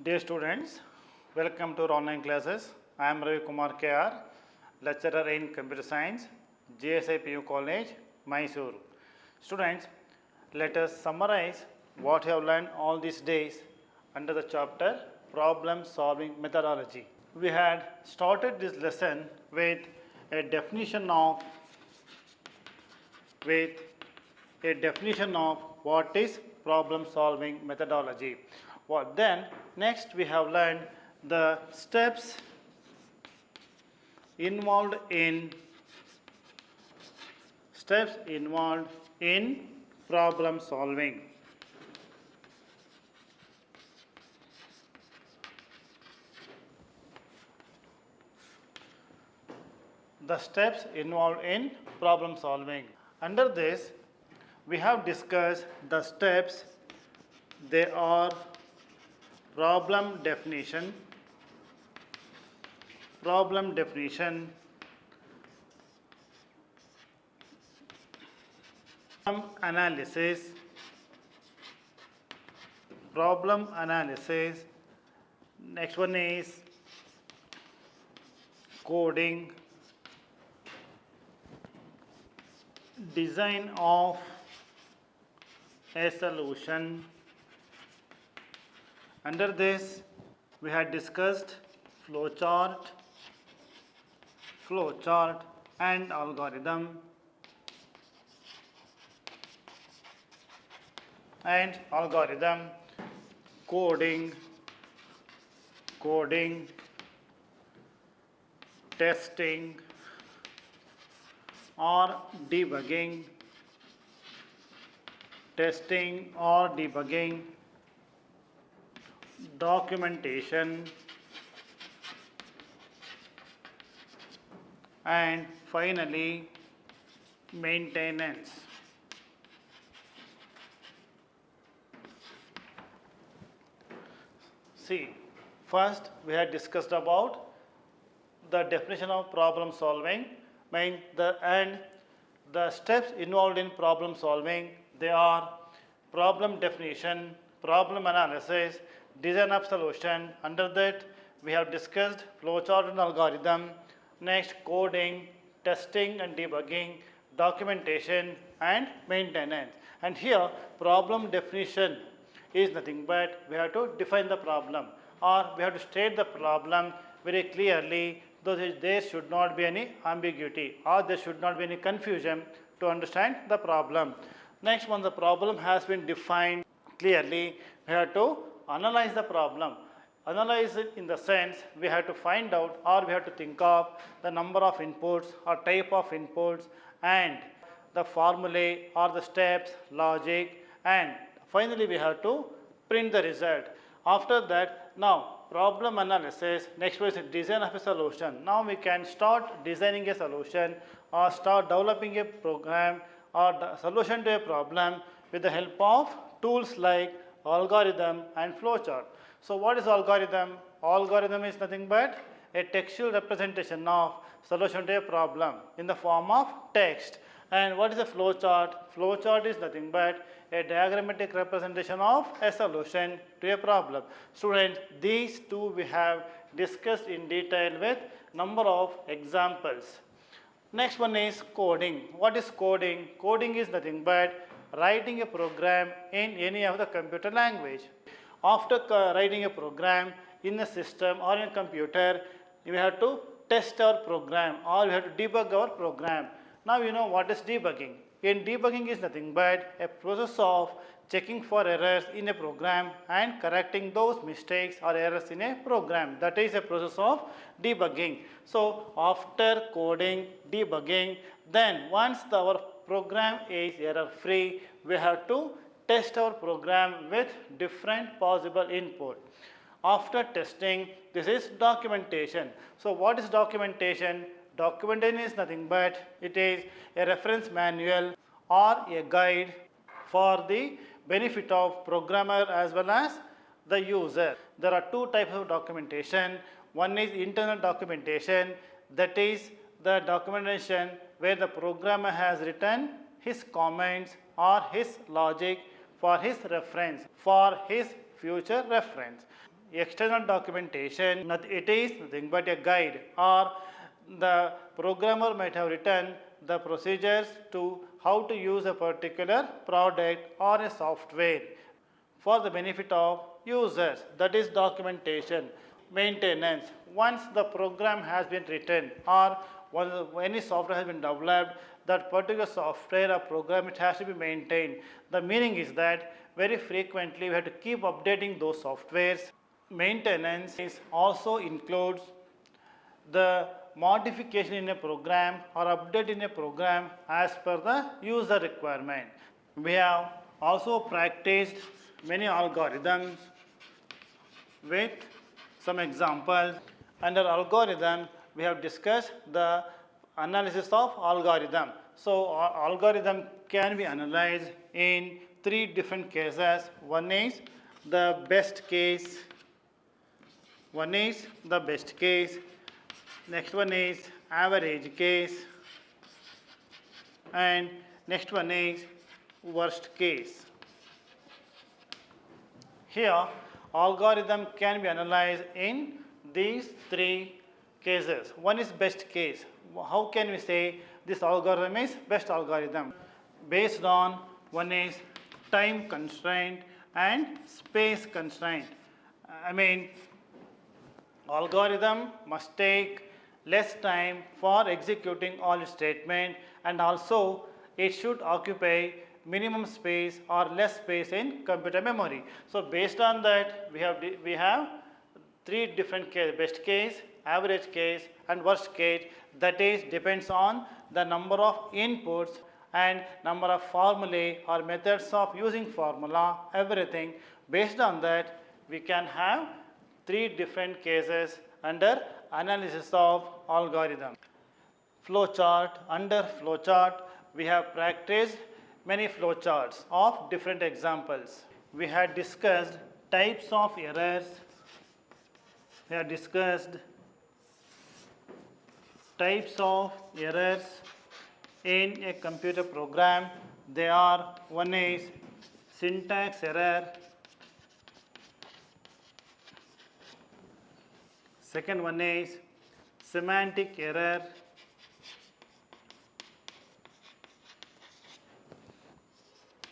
Dear students, welcome to our online classes. I am Ravi Kumar KR, lecturer in Computer Science, GSI PU College, Mysore. Students, let us summarize what you have learned all these days under the chapter Problem Solving Methodology. We had started this lesson with a definition of what is problem solving methodology. Then next we have learned the steps involved in problem solving. The steps involved in problem solving. Under this, we have discussed the steps. They are problem definition, problem analysis, next one is coding, design of a solution. Under this, we had discussed flowchart and algorithm, coding, testing or debugging, documentation, and finally maintenance. See, first we had discussed about the definition of problem solving, and the steps involved in problem solving. They are problem definition, problem analysis, design of solution. Under that, we have discussed flowchart and algorithm. Next, coding, testing and debugging, documentation and maintenance. And here, problem definition is nothing but we have to define the problem, or we have to state the problem very clearly, though there should not be any ambiguity or there should not be any confusion to understand the problem. Next, once the problem has been defined clearly, we have to analyze the problem. Analyze it in the sense we have to find out, or we have to think of the number of inputs or type of inputs and the formulae or the steps, logic, and finally we have to print the result. After that, now problem analysis, next is design of a solution. Now we can start designing a solution or start developing a program or the solution to a problem with the help of tools like algorithm and flowchart. So what is algorithm? Algorithm is nothing but a textual representation of solution to a problem in the form of text. And what is a flowchart? Flowchart is nothing but a diagrammatic representation of a solution to a problem. Students, these two we have discussed in detail with number of examples. Next one is coding. What is coding? Coding is nothing but writing a program in any of the computer language. After writing a program in a system or in a computer, we have to test our program or we have to debug our program. Now you know what is debugging. In debugging is nothing but a process of checking for errors in a program and correcting those mistakes or errors in a program. That is a process of debugging. So after coding, debugging, then once our program is error free, we have to test our program with different possible input. After testing, this is documentation. So what is documentation? Documentation is nothing but it is a reference manual or a guide for the benefit of programmer as well as the user. There are two types of documentation. One is internal documentation, that is the documentation where the programmer has written his comments or his logic for his reference, for his future reference. external documentation, it is nothing but a guide, or the programmer might have written the procedures to how to use a particular product or a software for the benefit of users. That is documentation. Maintenance. Once the program has been written or once any software has been developed, that particular software or program, it has to be maintained. The meaning is that very frequently we have to keep updating those softwares. Maintenance is also includes the modification in a program or update in a program as per the user requirement. We have also practiced many algorithms with some examples. Under algorithm, we have discussed the analysis of algorithm. So, algorithm can be analyzed in three different cases. One is the best case. Next one is average case. And next one is worst case. Here, algorithm can be analyzed in these three cases. One is best case. How can we say this algorithm is best algorithm? Based on one is time constraint and space constraint. I mean, algorithm must take less time for executing all its statement, and also it should occupy minimum space or less space in computer memory. So based on that, we have three different cases: best case, average case, and worst case. That is depends on the number of inputs and number of formulae or methods of using formula, everything. Based on that, we can have three different cases under analysis of algorithm. Flowchart. Under flowchart, we have practiced many flowcharts of different examples. We had discussed types of errors. We have discussed types of errors in a computer program. They are: one is syntax error, second one is semantic error,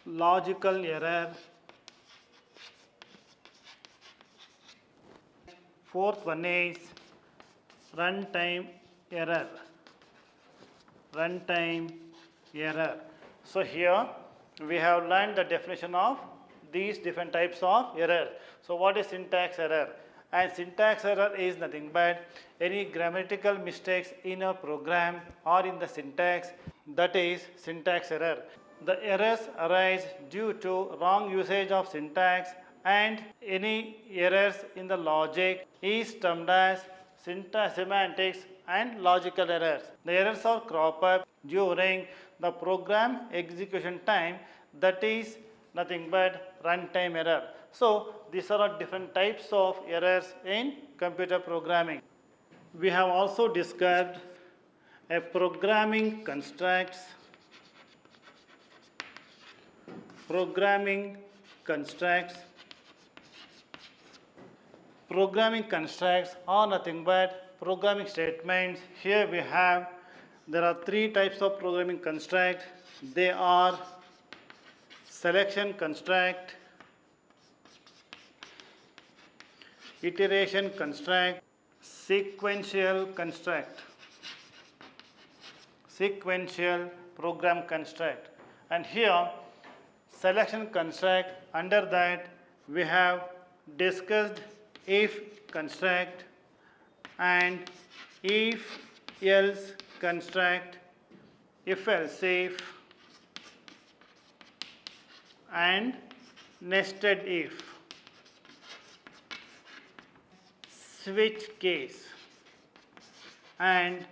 logical error, fourth one is runtime error. So here we have learned the definition of these different types of error. So what is syntax error? And syntax error is nothing but any grammatical mistakes in a program or in the syntax, that is syntax error. The errors arise due to wrong usage of syntax, and any errors in the logic is termed as syntax, semantics, and logical errors. The errors are crop up during the program execution time, that is nothing but runtime error. So these are all different types of errors in computer programming. We have also discussed a programming constructs. Programming constructs are nothing but programming statements. Here we have, there are three types of programming construct. They are selection construct, iteration construct, sequential construct, sequential program construct. And here selection construct, under that we have discussed if construct and if else construct, if else if, and nested if, switch case and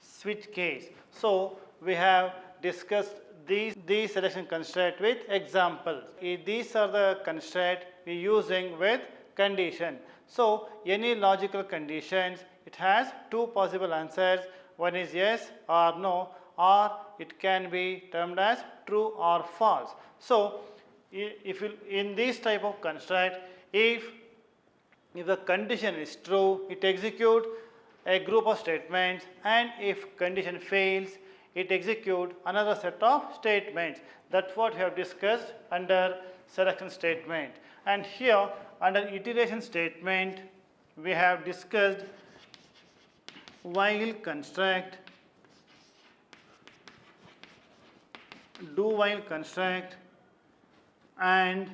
switch case. So we have discussed these selection construct with examples. These are the construct we using with condition. So any logical conditions, it has two possible answers. One is yes or no, or it can be termed as true or false. So if you, in this type of construct, if If the condition is true, it executes a group of statements, and if condition fails, it executes another set of statements. That's what we have discussed under selection statement. And here under iteration statement, we have discussed while construct, do while construct, and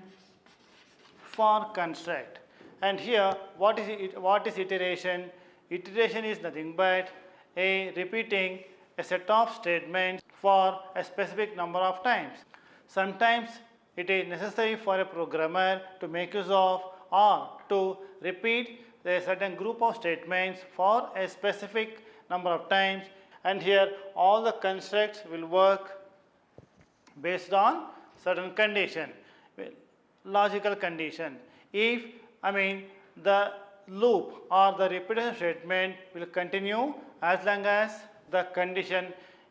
for construct. And here what is iteration? Iteration is nothing but a repeating a set of statements for a specific number of times. Sometimes it is necessary for a programmer to make use of or to repeat a certain group of statements for a specific number of times, and here all the constructs will work based on certain condition, logical condition. If the loop or the repetition statement will continue as long as the condition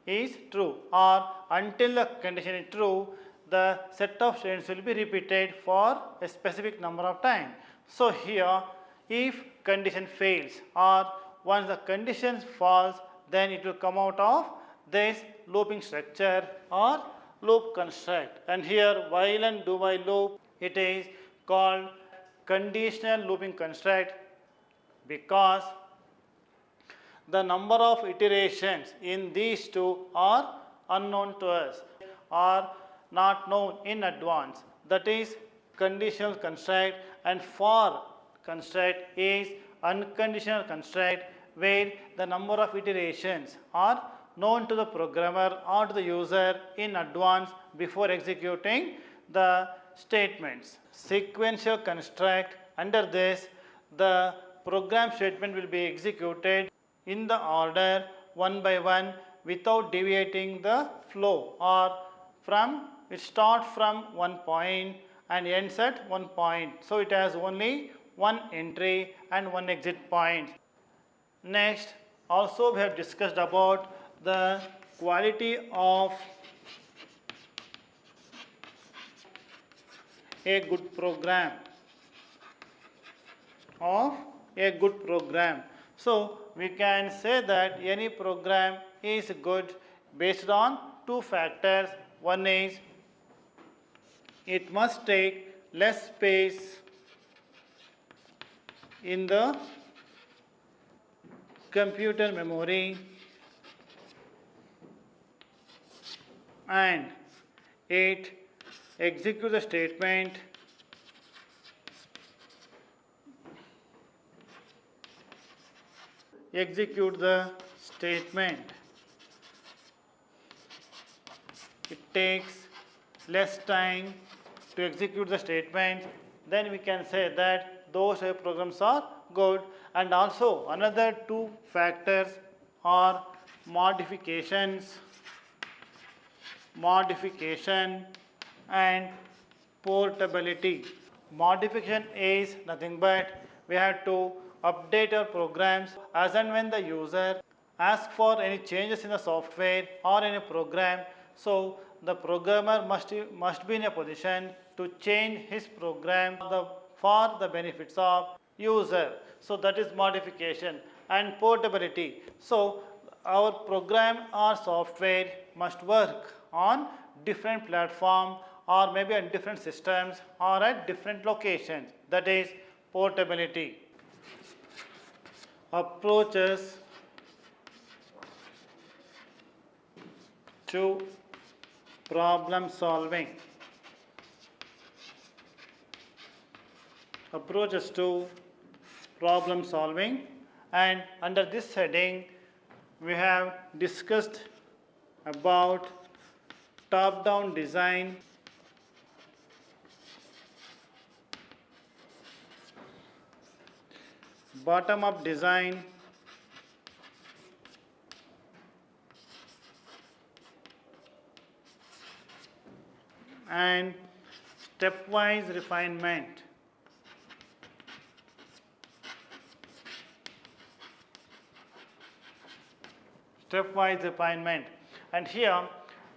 is true, or until the condition is true, the set of statements will be repeated for a specific number of times. So here, if condition fails or once the condition falls, then it will come out of this looping structure or loop construct. And here while and do while loop, it is called conditional looping construct because the number of iterations in these two are unknown to us, are not known in advance. That is conditional construct, and for construct is unconditional construct where the number of iterations are known to the programmer or to the user in advance before executing the statements. Sequential construct, under this the program statement will be executed in the order one by one without deviating the flow, or it starts from one point and ends at one point. So it has only one entry and one exit point. Next, also we have discussed about the quality of a good program. So we can say that any program is good based on two factors. One is it must take less space in the computer memory, and it executes the statement it takes less time to execute the statement, then we can say that those programs are good. And also another two factors are modification and portability. Modification is nothing but we have to update our programs as and when the user asks for any changes in the software or in a program. So the programmer must be in a position to change his program for the benefits of user. So that is modification. And portability. So our program or software must work on different platforms or maybe on different systems or at different locations. That is portability. Approaches to problem solving. And under this heading we have discussed about top-down design, bottom-up design, and stepwise refinement. And here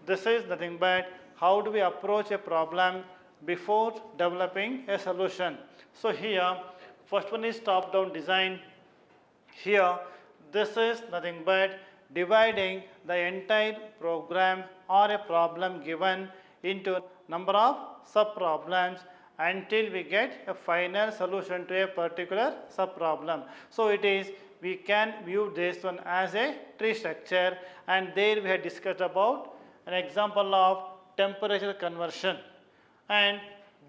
this is nothing but how do we approach a problem before developing a solution. So here First one is top-down design. Here, this is nothing but dividing the entire program or a problem given into number of sub-problems until we get a final solution to a particular sub-problem. So it is, we can view this one as a tree structure, and there we had discussed about an example of temperature conversion. And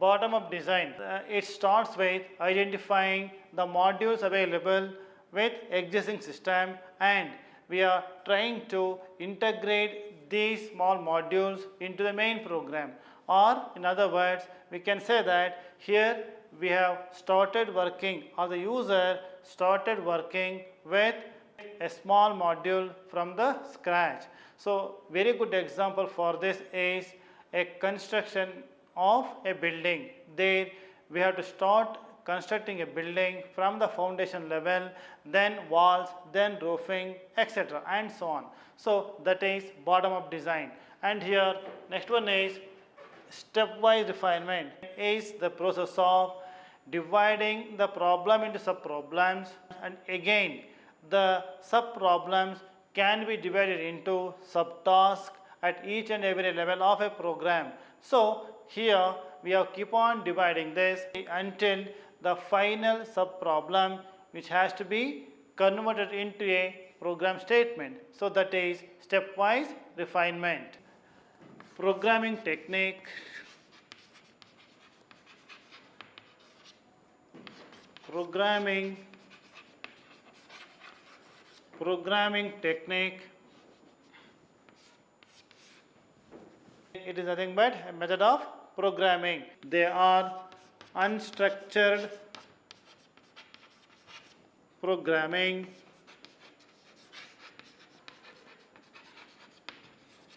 bottom up design, it starts with identifying the modules available with existing system, and we are trying to integrate these small modules into the main program. Or in other words, we can say that here we have started working, or the user started working with a small module from the scratch. So very good example for this is a construction of a building. There we have to start constructing a building from the foundation level, then walls, then roofing, etc. and so on. So that is bottom up design. And here next one is stepwise refinement, is the process of dividing the problem into sub-problems, and again the sub-problems can be divided into subtasks at each and every level of a program. So here we have keep on dividing this until the final sub-problem, which has to be converted into a program statement. So that is stepwise refinement. Programming technique. Programming technique. It is nothing but a method of programming. They are unstructured programming,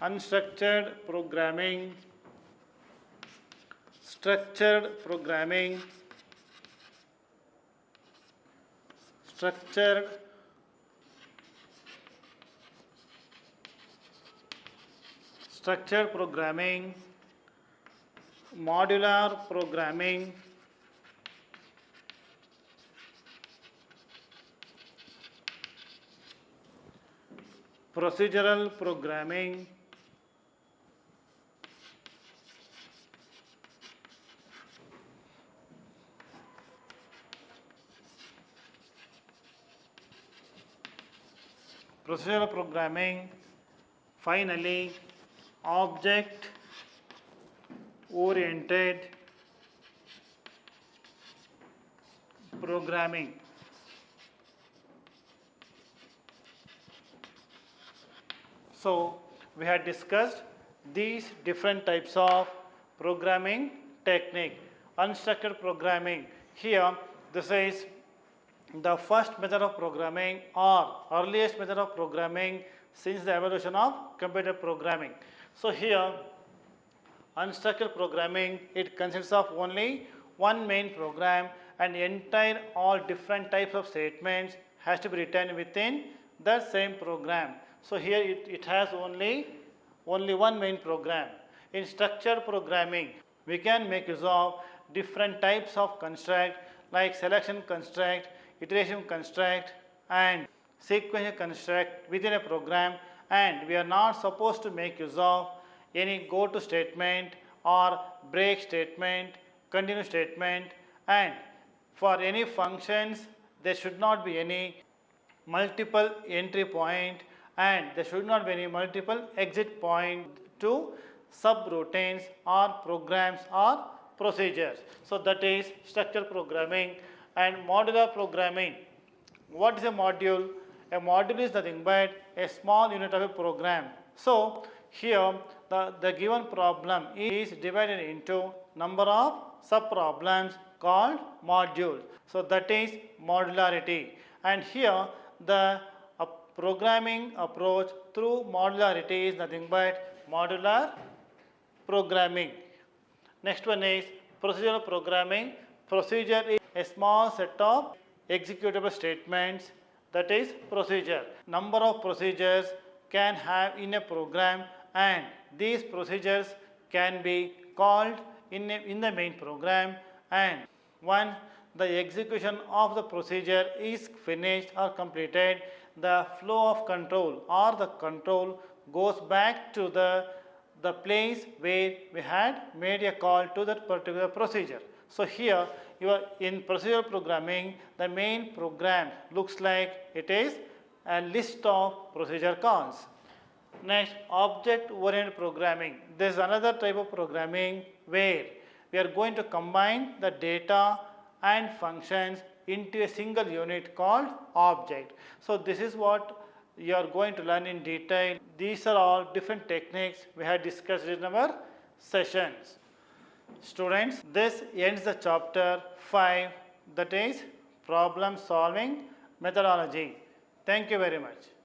structured programming, structured programming, modular programming, procedural programming, finally object oriented programming. So we had discussed these different types of programming technique. Unstructured programming, here this is the first method of programming or earliest method of programming since the evolution of computer programming. So here unstructured programming, it consists of only one main program, and entire all different types of statements has to be written within the same program. So here it has only one main program. In structured programming, we can make use of different types of construct like selection construct, iteration construct, and sequential construct within a program, and we are not supposed to make use of any go to statement or break statement, continue statement, and for any functions there should not be any multiple entry point, and there should not be any multiple exit point to subroutines or programs or procedures. So that is structured programming. And modular programming. What is a module? A module is nothing but a small unit of a program. So here the given problem is divided into number of sub-problems called modules. So that is modularity. And here the programming approach through modularity is nothing but modular programming. Next one is procedural programming. Procedure is a small set of executable statements, that is procedure. Number of procedures can have in a program, and these procedures can be called in the main program. And one, the execution of the procedure is finished or completed, the flow of control or the control goes back to the place where we had made a call to that particular procedure. So here you are in procedural programming, the main program looks like it is a list of procedure calls. Next, object-oriented programming. This is another type of programming where we are going to combine the data and functions into a single unit called object. So this is what you are going to learn in detail. These are all different techniques we had discussed in our sessions. Students, this ends the chapter 5, that is problem solving methodology. Thank you very much.